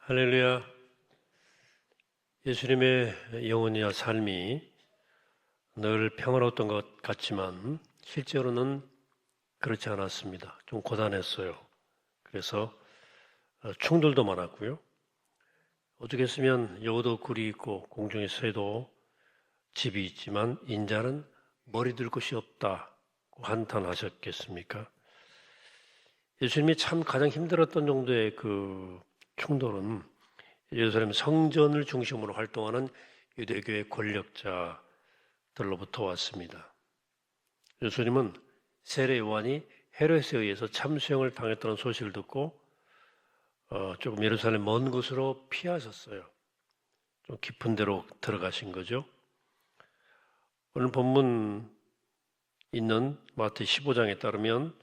할렐루야. 예수님의 영혼이야 삶이 늘 평화로웠던 것 같지만 실제로는 그렇지 않았습니다. 좀 고단했어요. 그래서 충돌도 많았고요. 어떻게 했으면 여우도 굴이 있고 공중의 새도 집이 있지만 인자는 머리 들 곳이 없다고 한탄하셨겠습니까? 예수님이 참 가장 힘들었던 정도의 그 충돌은 예루살렘 성전을 중심으로 활동하는 유대교의 권력자들로부터 왔습니다. 예수님은 세례 요한이 헤롯에 의해서 참수형을 당했다는 소식을 듣고 조금 예루살렘 먼 곳으로 피하셨어요. 좀 깊은 데로 들어가신 거죠. 오늘 본문 있는 마태 15장에 따르면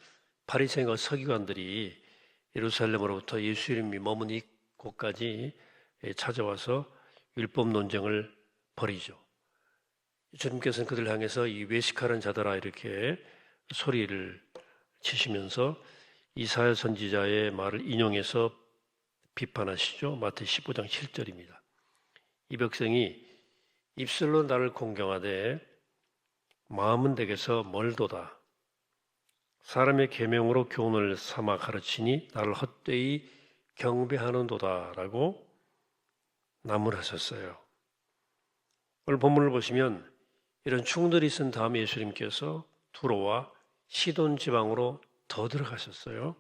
바리새인과 서기관들이 예루살렘으로부터 예수님이 머문 이곳까지 찾아와서 율법 논쟁을 벌이죠. 주님께서는 그들 향해서 이 외식하는 자들아 이렇게 소리를 치시면서 이사야 선지자의 말을 인용해서 비판하시죠. 마태 15장 7절입니다. 이 백성이 입술로 나를 공경하되 마음은 내게서 멀도다. 사람의 계명으로 교훈을 삼아 가르치니 나를 헛되이 경배하는도다라고 나무라셨어요. 오늘 본문을 보시면 이런 충돌이 있은 다음에 예수님께서 두로와 시돈 지방으로 더 들어가셨어요.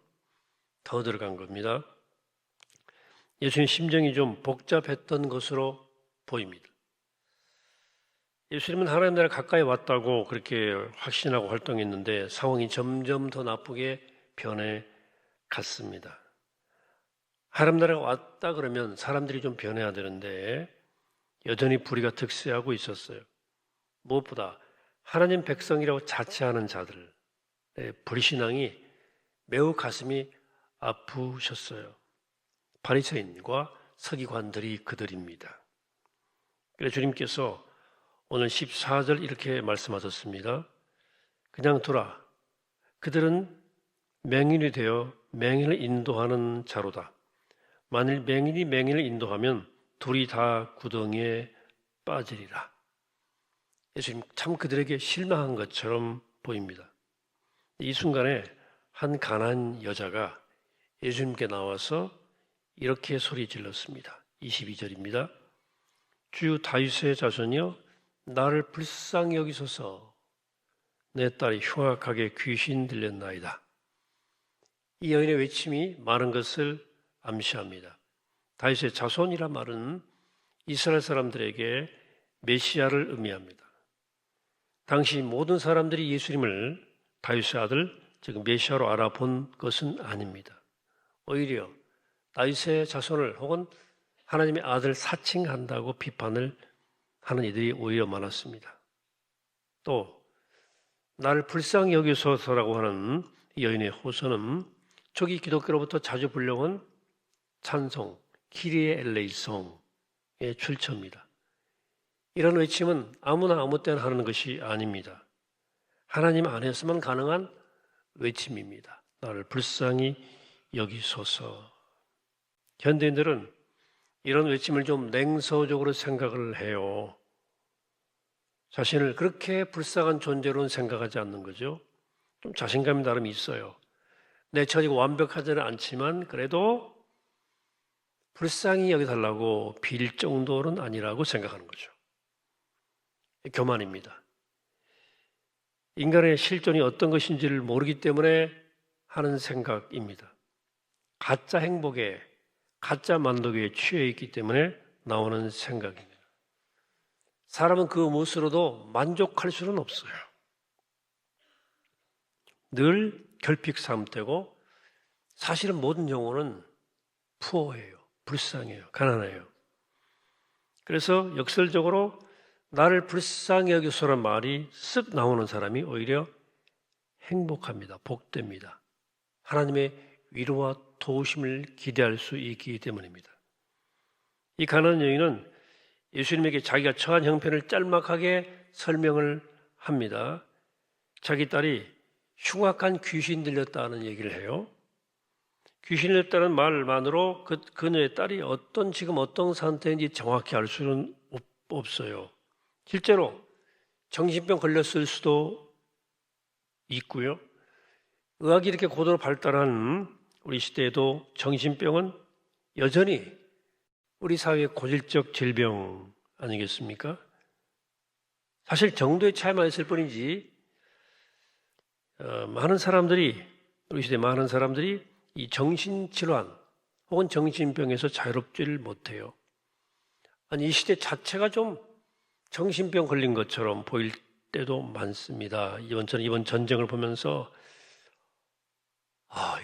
더 들어간 겁니다. 예수님 심정이 좀 복잡했던 것으로 보입니다. 예수님은 하나님 나라 가까이 왔다고 그렇게 확신하고 활동했는데 상황이 점점 더 나쁘게 변해 갔습니다. 하나님 나라가 왔다 그러면 사람들이 좀 변해야 되는데 여전히 불의가 득세하고 있었어요. 무엇보다 하나님 백성이라고 자처하는 자들의 불신앙이 매우 가슴이 아프셨어요. 바리새인과 서기관들이 그들입니다. 그래서 주님께서 오늘 14절 이렇게 말씀하셨습니다. 그냥 두라. 그들은 맹인이 되어 맹인을 인도하는 자로다. 만일 맹인이 맹인을 인도하면 둘이 다 구덩이에 빠지리라. 예수님 참 그들에게 실망한 것처럼 보입니다. 이 순간에 한 가난한 여자가 예수님께 나와서 이렇게 소리 질렀습니다. 22절입니다. 주 다윗의 자손이여 나를 불쌍히 여기소서. 내 딸이 흉악하게 귀신 들렸나이다. 이 여인의 외침이 많은 것을 암시합니다. 다윗의 자손이란 말은 이스라엘 사람들에게 메시아를 의미합니다. 당시 모든 사람들이 예수님을 다윗의 아들, 즉 메시아로 알아본 것은 아닙니다. 오히려 다윗의 자손을 혹은 하나님의 아들 사칭한다고 비판을 하는 이들이 오히려 많았습니다. 또 나를 불쌍히 여기소서라고 하는 여인의 호소는 초기 기독교로부터 자주 불려온 찬송, 키리에 엘레이송의 출처입니다. 이런 외침은 아무나 아무 때나 하는 것이 아닙니다. 하나님 안에서만 가능한 외침입니다. 나를 불쌍히 여기소서. 현대인들은 이런 외침을 좀 냉소적으로 생각을 해요. 자신을 그렇게 불쌍한 존재로는 생각하지 않는 거죠. 좀 자신감이 나름 있어요. 내 처지가 완벽하지는 않지만 그래도 불쌍히 여겨달라고 빌 정도는 아니라고 생각하는 거죠. 교만입니다. 인간의 실존이 어떤 것인지를 모르기 때문에 하는 생각입니다. 가짜 행복에 가짜 만족에 취해 있기 때문에 나오는 생각입니다. 사람은 그 무엇으로도 만족할 수는 없어요. 늘 결핍삼되고 사실은 모든 영혼은 푸어해요. 불쌍해요. 가난해요. 그래서 역설적으로 나를 불쌍히 여기소란 말이 쓱 나오는 사람이 오히려 행복합니다. 복됩니다. 하나님의 위로와 도우심을 기대할 수 있기 때문입니다. 이 가난한 여인은 예수님에게 자기가 처한 형편을 짤막하게 설명을 합니다. 자기 딸이 흉악한 귀신 들렸다는 얘기를 해요. 귀신이 냈다는 말만으로 그녀의 딸이 지금 어떤 상태인지 정확히 알 수는 없어요. 실제로 정신병 걸렸을 수도 있고요. 의학이 이렇게 고도로 발달한 우리 시대에도 정신병은 여전히 우리 사회의 고질적 질병 아니겠습니까? 사실 정도의 차이만 있을 뿐이지 우리 시대 많은 사람들이 이 정신질환 혹은 정신병에서 자유롭지를 못해요. 아니, 이 시대 자체가 좀 정신병 걸린 것처럼 보일 때도 많습니다. 저는 이번 전쟁을 보면서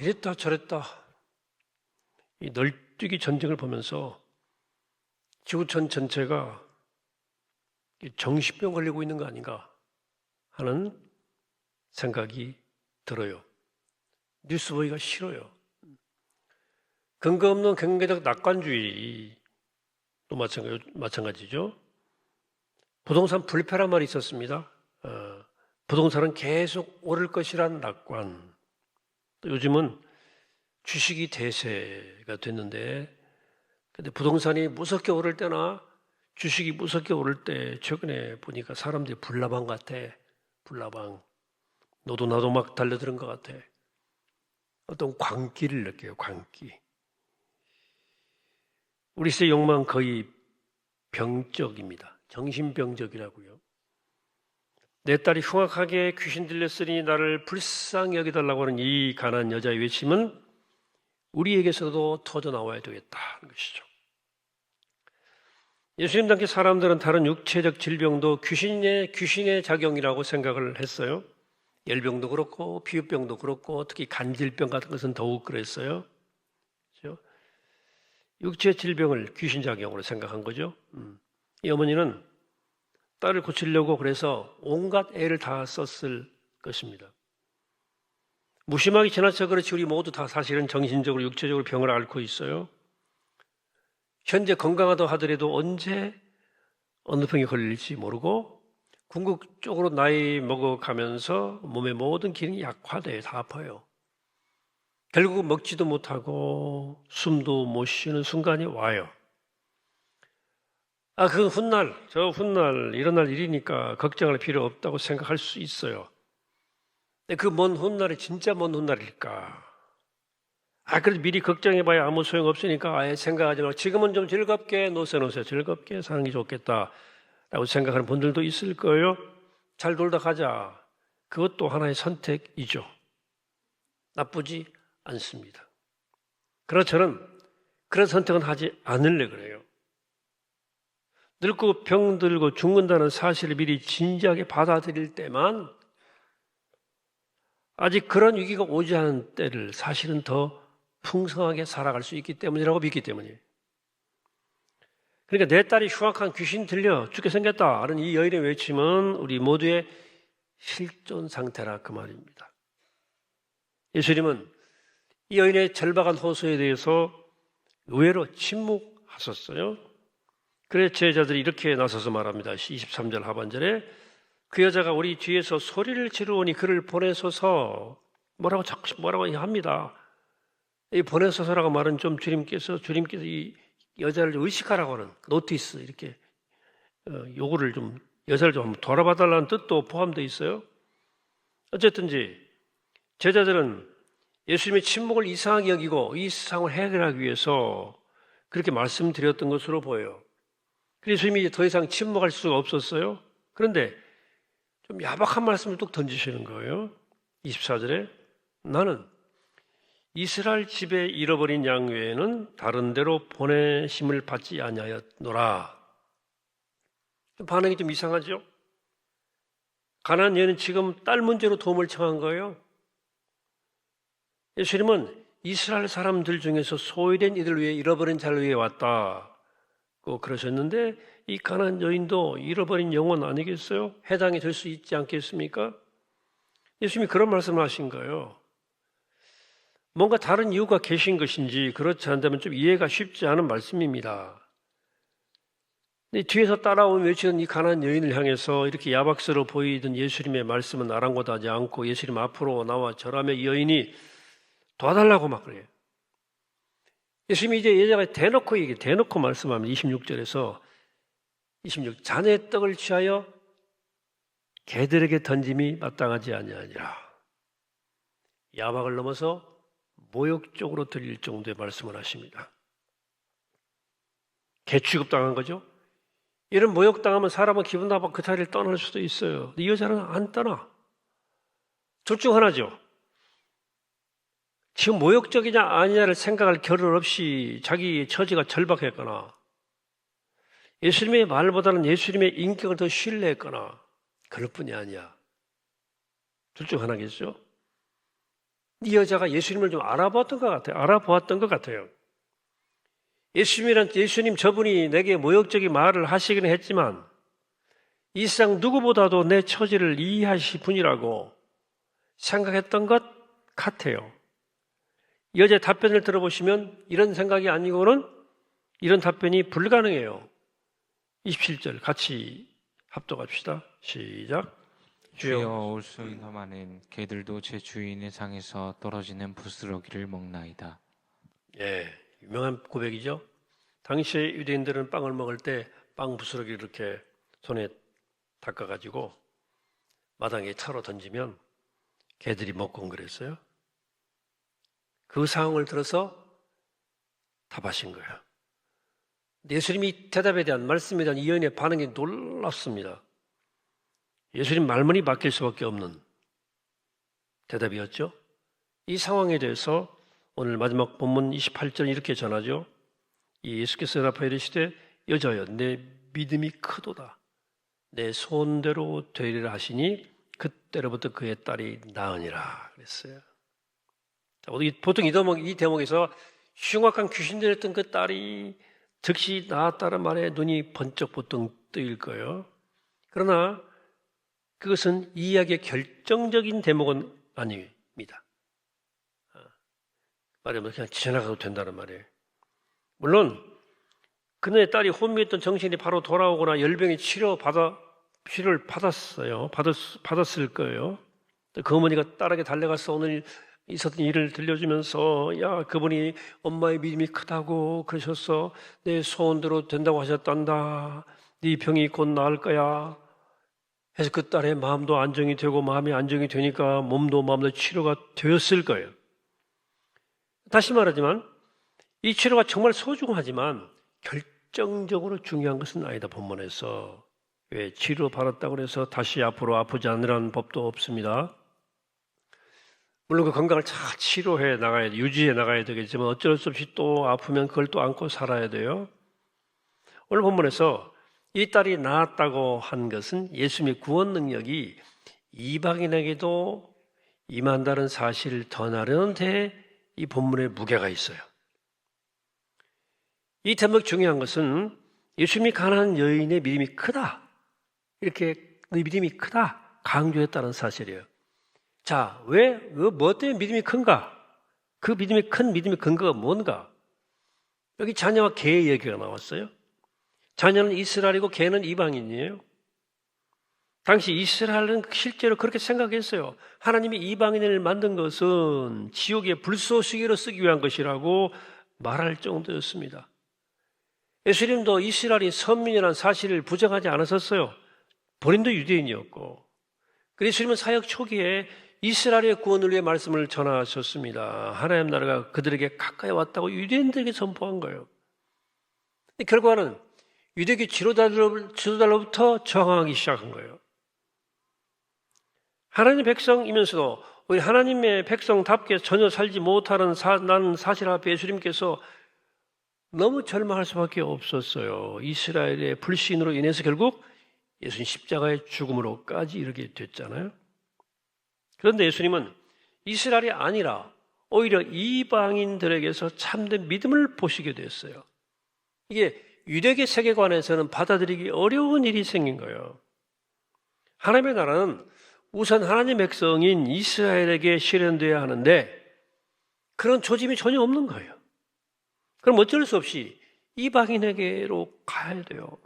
이랬다 저랬다 이 널뛰기 전쟁을 보면서 지구촌 전체가 정신병 걸리고 있는 거 아닌가 하는 생각이 들어요. 뉴스 보기가 싫어요. 근거 없는 경계적 낙관주의도 마찬가지죠. 부동산 불패란 말이 있었습니다. 부동산은 계속 오를 것이란 낙관. 또 요즘은 주식이 대세가 됐는데, 근데 부동산이 무섭게 오를 때나 주식이 무섭게 오를 때 최근에 보니까 사람들이 불나방 같아. 불나방. 너도 나도 막 달려드는 것 같아. 어떤 광기를 느껴요. 광기. 우리 시대 욕망은 거의 병적입니다. 정신병적이라고요. 내 딸이 흉악하게 귀신 들렸으니 나를 불쌍히 여기달라고 하는 이 가난한 여자의 외침은 우리에게서도 터져나와야 되겠다는 것이죠. 예수님과 함께 사람들은 다른 육체적 질병도 귀신의 작용이라고 생각을 했어요. 열병도 그렇고 피부병도 그렇고 특히 간질병 같은 것은 더욱 그랬어요. 그렇죠? 육체 질병을 귀신 작용으로 생각한 거죠. 이 어머니는 딸을 고치려고 그래서 온갖 애를 다 썼을 것입니다. 무심하게 지나쳐 그렇지 우리 모두 다 사실은 정신적으로 육체적으로 병을 앓고 있어요. 현재 건강하다 하더라도 언제 어느 병이 걸릴지 모르고 궁극적으로 나이 먹어가면서 몸의 모든 기능이 약화돼요. 다 아파요. 결국 먹지도 못하고 숨도 못 쉬는 순간이 와요. 그 훗날 일어날 일이니까 걱정할 필요 없다고 생각할 수 있어요. 근데 그 먼 훗날이 진짜 먼 훗날일까? 그래도 미리 걱정해봐야 아무 소용 없으니까 아예 생각하지 말고 지금은 좀 즐겁게 노세요. 즐겁게 사는 게 좋겠다라고 생각하는 분들도 있을 거예요. 잘 놀다 가자. 그것도 하나의 선택이죠. 나쁘지 않습니다. 그러나 저는 그런 선택은 하지 않으려고 그래요. 늙고 병들고 죽는다는 사실을 미리 진지하게 받아들일 때만 아직 그런 위기가 오지 않은 때를 사실은 더 풍성하게 살아갈 수 있기 때문이라고 믿기 때문이에요. 그러니까 내 딸이 흉악한 귀신 들려 죽게 생겼다 하는 이 여인의 외침은 우리 모두의 실존 상태라 그 말입니다. 예수님은 이 여인의 절박한 호소에 대해서 의외로 침묵하셨어요. 그래서 제자들이 이렇게 나서서 말합니다. 23절 하반절에 그 여자가 우리 뒤에서 소리를 지르오니 그를 보내소서 뭐라고 합니다. 이 보내소서라고 말은 좀 주님께서 이 여자를 의식하라고 하는 노티스 이렇게 요구를 좀 여자를 좀 한번 돌아봐달라는 뜻도 포함되어 있어요. 어쨌든지 제자들은 예수님의 침묵을 이상하게 여기고 이 상황을 해결하기 위해서 그렇게 말씀드렸던 것으로 보여요. 그래서 예수님이 더 이상 침묵할 수가 없었어요. 그런데 좀 야박한 말씀을 뚝 던지시는 거예요. 24절에 나는 이스라엘 집에 잃어버린 양 외에는 다른 데로 보내심을 받지 아니하였노라. 반응이 좀 이상하죠? 가난한 여인은 지금 딸 문제로 도움을 청한 거예요. 예수님은 이스라엘 사람들 중에서 소외된 이들 위해 잃어버린 자를 위해 왔다고 그러셨는데 이 가난한 여인도 잃어버린 영혼 아니겠어요? 해당이 될 수 있지 않겠습니까? 예수님이 그런 말씀을 하신 거예요. 뭔가 다른 이유가 계신 것인지 그렇지 않다면 좀 이해가 쉽지 않은 말씀입니다. 근데 뒤에서 따라온 외치는 이 가난한 여인을 향해서 이렇게 야박스러워 보이던 예수님의 말씀은 아랑곳하지 않고 예수님 앞으로 나와 절하며 이 여인이 도와달라고 막 그래요. 예수님이 이제 여자가 대놓고 말씀합니다. 26절에서 자네의 떡을 취하여 개들에게 던짐이 마땅하지 아니하니라. 야박을 넘어서 모욕적으로 들릴 정도의 말씀을 하십니다. 개 취급당한 거죠. 이런 모욕당하면 사람은 기분 나빠 그 자리를 떠날 수도 있어요. 이 여자는 안 떠나. 둘 중 하나죠. 지금 모욕적이냐 아니냐를 생각할 겨를 없이 자기 처지가 절박했거나 예수님의 말보다는 예수님의 인격을 더 신뢰했거나 그럴 뿐이 아니야. 둘 중 하나겠죠. 이 여자가 예수님을 좀 알아보았던 것 같아요. 예수님 저분이 내게 모욕적인 말을 하시긴 했지만 이 세상 누구보다도 내 처지를 이해하실 분이라고 생각했던 것 같아요. 이 여자의 답변을 들어보시면 이런 생각이 아니고는 이런 답변이 불가능해요. 27절 같이 합독합시다. 시작. 주여 올소이너마는 개들도 제 주인의 상에서 떨어지는 부스러기를 먹나이다. 예, 유명한 고백이죠. 당시에 유대인들은 빵을 먹을 때 빵 부스러기를 이렇게 손에 닦아가지고 마당에 차로 던지면 개들이 먹곤 그랬어요. 그 상황을 들어서 답하신 거예요. 예수님이 대답에 대한 말씀에 대한 이 여인의 반응이 놀랍습니다. 예수님 말문이 막힐 수밖에 없는 대답이었죠. 이 상황에 대해서 오늘 마지막 본문 28절 이렇게 전하죠. 이 예수께서 대답하여 이르시되 여자여 내 믿음이 크도다. 내 소원대로 되리라 하시니 그때로부터 그의 딸이 나으니라 그랬어요. 보통 이 대목에서 흉악한 귀신 들렸던 그 딸이 즉시 나았다는 말에 눈이 번쩍 뜨일 거예요. 그러나 그것은 이 이야기의 결정적인 대목은 아닙니다. 말하면 그냥 지나가도 된다는 말이에요. 물론 그녀의 딸이 혼미했던 정신이 바로 돌아오거나 열병의 치료를 받았을 거예요. 그 어머니가 딸에게 달려가서 오늘 있었던 일을 들려주면서 야 그분이 엄마의 믿음이 크다고 그러셨어. 내 소원대로 된다고 하셨단다. 네 병이 곧 나을 거야. 해서 그 딸의 마음도 안정이 되고 마음이 안정이 되니까 몸도 마음도 치료가 되었을 거예요. 다시 말하지만 이 치료가 정말 소중하지만 결정적으로 중요한 것은 아니다. 본문에서 왜 치료 받았다고 해서 다시 앞으로 아프지 않으라는 법도 없습니다. 물론 그 건강을 잘 치료해 나가야 돼, 유지해 나가야 되겠지만 어쩔 수 없이 또 아프면 그걸 또 안고 살아야 돼요. 오늘 본문에서 이 딸이 나았다고 한 것은 예수님의 구원 능력이 이방인에게도 임한다는 사실을 전하려는 데 이 본문에 무게가 있어요. 이 대목 중요한 것은 예수님이 가난한 여인의 믿음이 크다. 이렇게 네 믿음이 크다 강조했다는 사실이에요. 자, 뭐 때문에 믿음이 큰가? 그 믿음이 큰 믿음의 근거가 뭔가? 여기 자녀와 개의 얘기가 나왔어요. 자녀는 이스라엘이고 개는 이방인이에요. 당시 이스라엘은 실제로 그렇게 생각했어요. 하나님이 이방인을 만든 것은 지옥의 불쏘시개로 쓰기 위한 것이라고 말할 정도였습니다. 예수님도 이스라엘이 선민이라는 사실을 부정하지 않았었어요. 본인도 유대인이었고. 그래서 예수님은 사역 초기에 이스라엘의 구원을 위해 말씀을 전하셨습니다. 하나님 나라가 그들에게 가까이 왔다고 유대인들에게 선포한 거예요. 결과는 유대교 지도자로부터 저항하기 시작한 거예요. 하나님의 백성이면서도 우리 하나님의 백성답게 전혀 살지 못하는 사실 앞에 예수님께서 너무 절망할 수밖에 없었어요. 이스라엘의 불신으로 인해서 결국 예수님 십자가의 죽음으로까지 이르게 됐잖아요. 그런데 예수님은 이스라엘이 아니라 오히려 이방인들에게서 참된 믿음을 보시게 됐어요. 이게 유대계 세계관에서는 받아들이기 어려운 일이 생긴 거예요. 하나님의 나라는 우선 하나님의 백성인 이스라엘에게 실현돼야 하는데 그런 조짐이 전혀 없는 거예요. 그럼 어쩔 수 없이 이방인에게로 가야 돼요.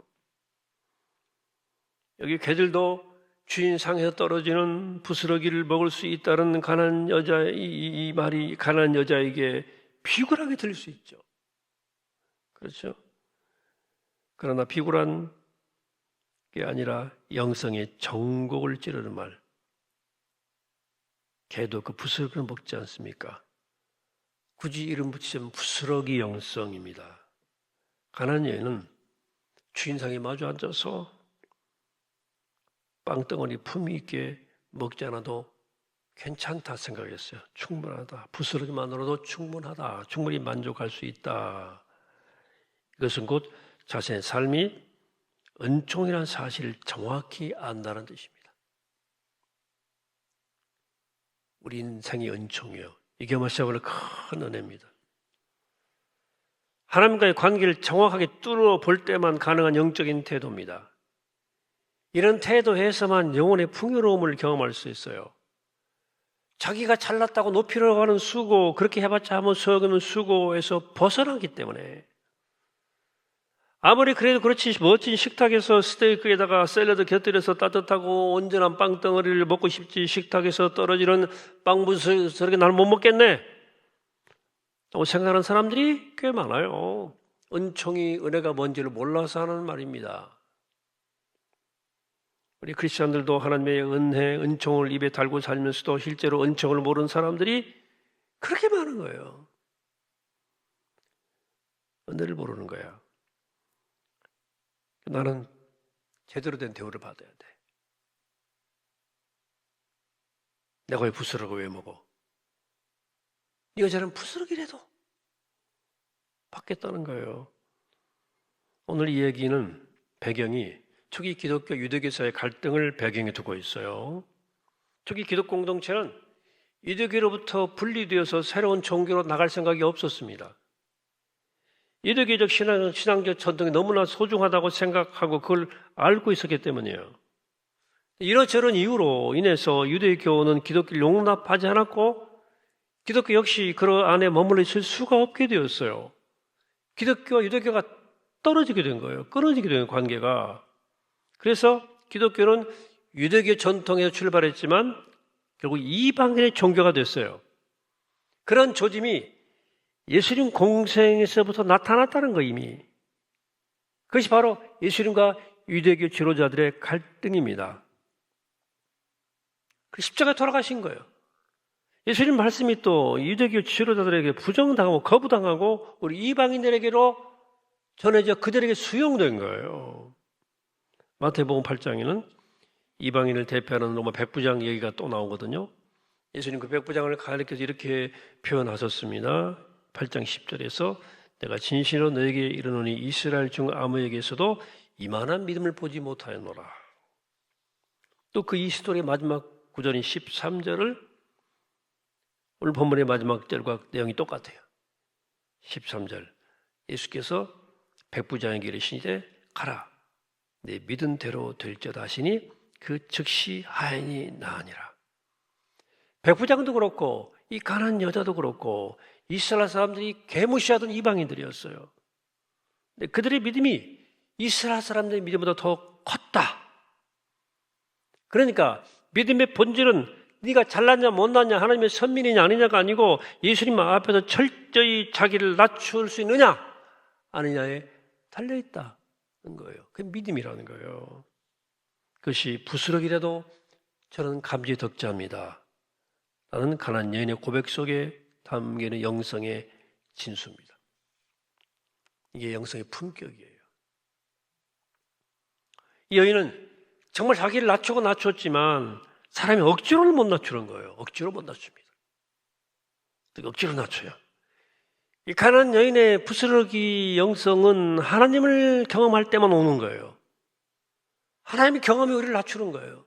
여기 개들도 주인 상에서 떨어지는 부스러기를 먹을 수 있다는 가난한 여자 이 말이 가난한 여자에게 비굴하게 들릴 수 있죠. 그렇죠? 그러나 비굴한 게 아니라 영성의 정곡을 찌르는 말. 개도 그 부스러기를 먹지 않습니까? 굳이 이름 붙이자면 부스러기 영성입니다. 가난한 여인은 주인상에 마주 앉아서 빵덩어리 품위 있게 먹지 않아도 괜찮다 생각했어요. 충분하다. 부스러기만으로도 충분하다. 충분히 만족할 수 있다. 이것은 곧 자신의 삶이 은총이라는 사실을 정확히 안다는 뜻입니다. 우리 인생이 은총이요. 이게 마시아버려 큰 은혜입니다. 하나님과의 관계를 정확하게 뚫어볼 때만 가능한 영적인 태도입니다. 이런 태도에서만 영혼의 풍요로움을 경험할 수 있어요. 자기가 잘났다고 높이려고 하는 수고, 그렇게 해봤자 한번 소용없는 수고에서 벗어나기 때문에 아무리 그래도 그렇지 멋진 식탁에서 스테이크에다가 샐러드 곁들여서 따뜻하고 온전한 빵덩어리를 먹고 싶지 식탁에서 떨어지는 빵 부스러기 나는 못 먹겠네 라고 생각하는 사람들이 꽤 많아요. 은총이 은혜가 뭔지를 몰라서 하는 말입니다. 우리 크리스천들도 하나님의 은혜, 은총을 입에 달고 살면서도 실제로 은총을 모르는 사람들이 그렇게 많은 거예요. 은혜를 모르는 거야. 나는 제대로 된 대우를 받아야 돼. 내가 왜 부스러기 왜 먹어? 이 여자는 부스러기라도 받겠다는 거예요. 오늘 이 얘기는 배경이 초기 기독교 유대교사의 갈등을 배경에 두고 있어요. 초기 기독 공동체는 유대교로부터 분리되어서 새로운 종교로 나갈 생각이 없었습니다. 유대교적 신앙적 전통이 너무나 소중하다고 생각하고 그걸 알고 있었기 때문이에요. 이러저런 이유로 인해서 유대교는 기독교를 용납하지 않았고 기독교 역시 그 안에 머물러 있을 수가 없게 되었어요. 기독교와 유대교가 떨어지게 된 거예요. 끊어지게 된 관계가. 그래서 기독교는 유대교 전통에서 출발했지만 결국 이방인의 종교가 됐어요. 그런 조짐이 예수님 공생에서부터 나타났다는 거 이미. 그것이 바로 예수님과 유대교 지도자들의 갈등입니다. 십자가에 돌아가신 거예요. 예수님 말씀이 또 유대교 지도자들에게 부정당하고 거부당하고 우리 이방인들에게로 전해져 그들에게 수용된 거예요. 마태복음 8장에는 이방인을 대표하는 로마 백부장 얘기가 또 나오거든요. 예수님 그 백부장을 가리켜서 이렇게 표현하셨습니다. 8장 10절에서 내가 진실로 너에게 이르노니 이스라엘 중 아무에게서도 이만한 믿음을 보지 못하였노라. 또 그 이 스토리의 마지막 구절인 13절을 오늘 본문의 마지막 절과 내용이 똑같아요. 13절 예수께서 백부장에게 이르시되 가라 내 믿은 대로 될지어다 하시니 그 즉시 하인이 나으니라. 백부장도 그렇고 이 가난한 여자도 그렇고 이스라엘 사람들이 개무시하던 이방인들이었어요. 근데 그들의 믿음이 이스라엘 사람들의 믿음보다 더 컸다. 그러니까 믿음의 본질은 네가 잘났냐 못났냐 하나님의 선민이냐 아니냐가 아니고 예수님 앞에서 철저히 자기를 낮출 수 있느냐 아니냐에 달려있다는 거예요. 그게 믿음이라는 거예요. 그것이 부스러기라도 저는 감지의 덕자입니다. 라는 가난한 여인의 고백 속에 담기는 영성의 진수입니다. 이게 영성의 품격이에요. 이 여인은 정말 자기를 낮췄지만 사람이 억지로는 못 낮추는 거예요. 억지로 못 낮춥니다. 억지로 낮춰요. 이 가난한 여인의 부스러기 영성은 하나님을 경험할 때만 오는 거예요. 하나님의 경험이 우리를 낮추는 거예요.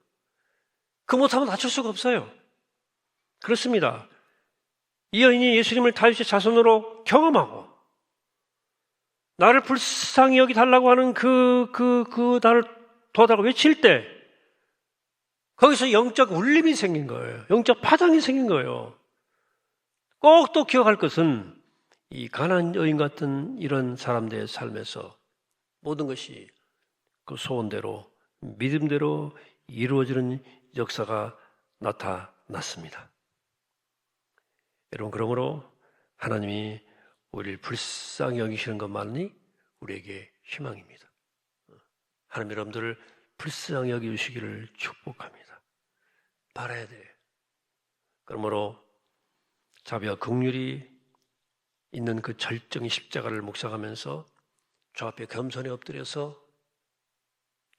그 못하면 낮출 수가 없어요. 그렇습니다. 이 여인이 예수님을 다윗의 자손으로 경험하고 나를 불쌍히 여기달라고 하는 나를 도와달라고 외칠 때 거기서 영적 울림이 생긴 거예요. 영적 파장이 생긴 거예요. 꼭 또 기억할 것은 이 가난한 여인 같은 이런 사람들의 삶에서 모든 것이 그 소원대로 믿음대로 이루어지는 역사가 나타났습니다. 여러분 그러므로 하나님이 우리를 불쌍히 여기시는 것만이 우리에게 희망입니다. 하나님 여러분들을 불쌍히 여기시기를 축복합니다. 바라야 돼. 그러므로 자비와 긍휼이 있는 그 절정의 십자가를 묵상하면서 주 앞에 겸손히 엎드려서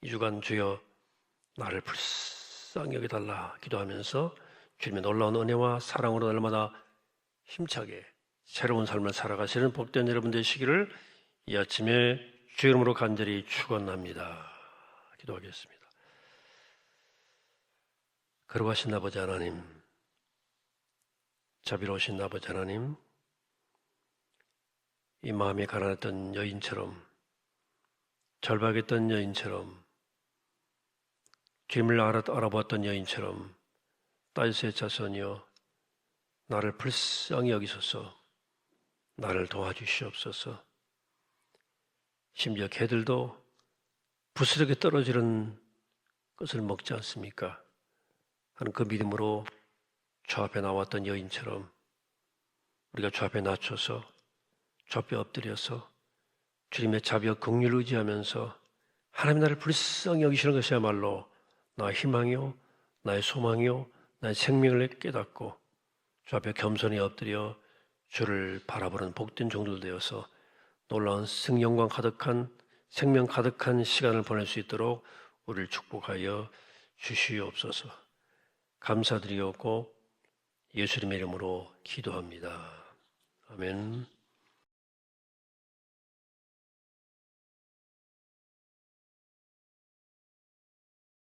이 주간 주여 나를 불쌍히 여겨달라 기도하면서 주님의 놀라운 은혜와 사랑으로 날마다 힘차게 새로운 삶을 살아가시는 복된 여러분 되시기를 이 아침에 주 이름으로 간절히 축원합니다. 기도하겠습니다. 거룩하신 아버지 하나님, 자비로우신 아버지 하나님, 이 마음이 가난했던 여인처럼, 절박했던 여인처럼, 주님을 알아보았던 여인처럼 다윗의 자손이여 나를 불쌍히 여기소서, 나를 도와주시옵소서. 심지어 개들도 부스러기 떨어지는 것을 먹지 않습니까? 하는 그 믿음으로 주 앞에 나왔던 여인처럼 우리가 주 앞에 낮춰서 주 앞에 엎드려서 주님의 자비와 긍휼을 의지하면서 하나님 나를 불쌍히 여기시는 것이야말로 나의 희망이요, 나의 소망이요, 나의 생명을 깨닫고 주 앞에 겸손히 엎드려 주를 바라보는 복된 종들 되어서 놀라운 승영광 가득한 생명 가득한 시간을 보낼 수 있도록 우리를 축복하여 주시옵소서. 감사드리옵고 예수님의 이름으로 기도합니다. 아멘.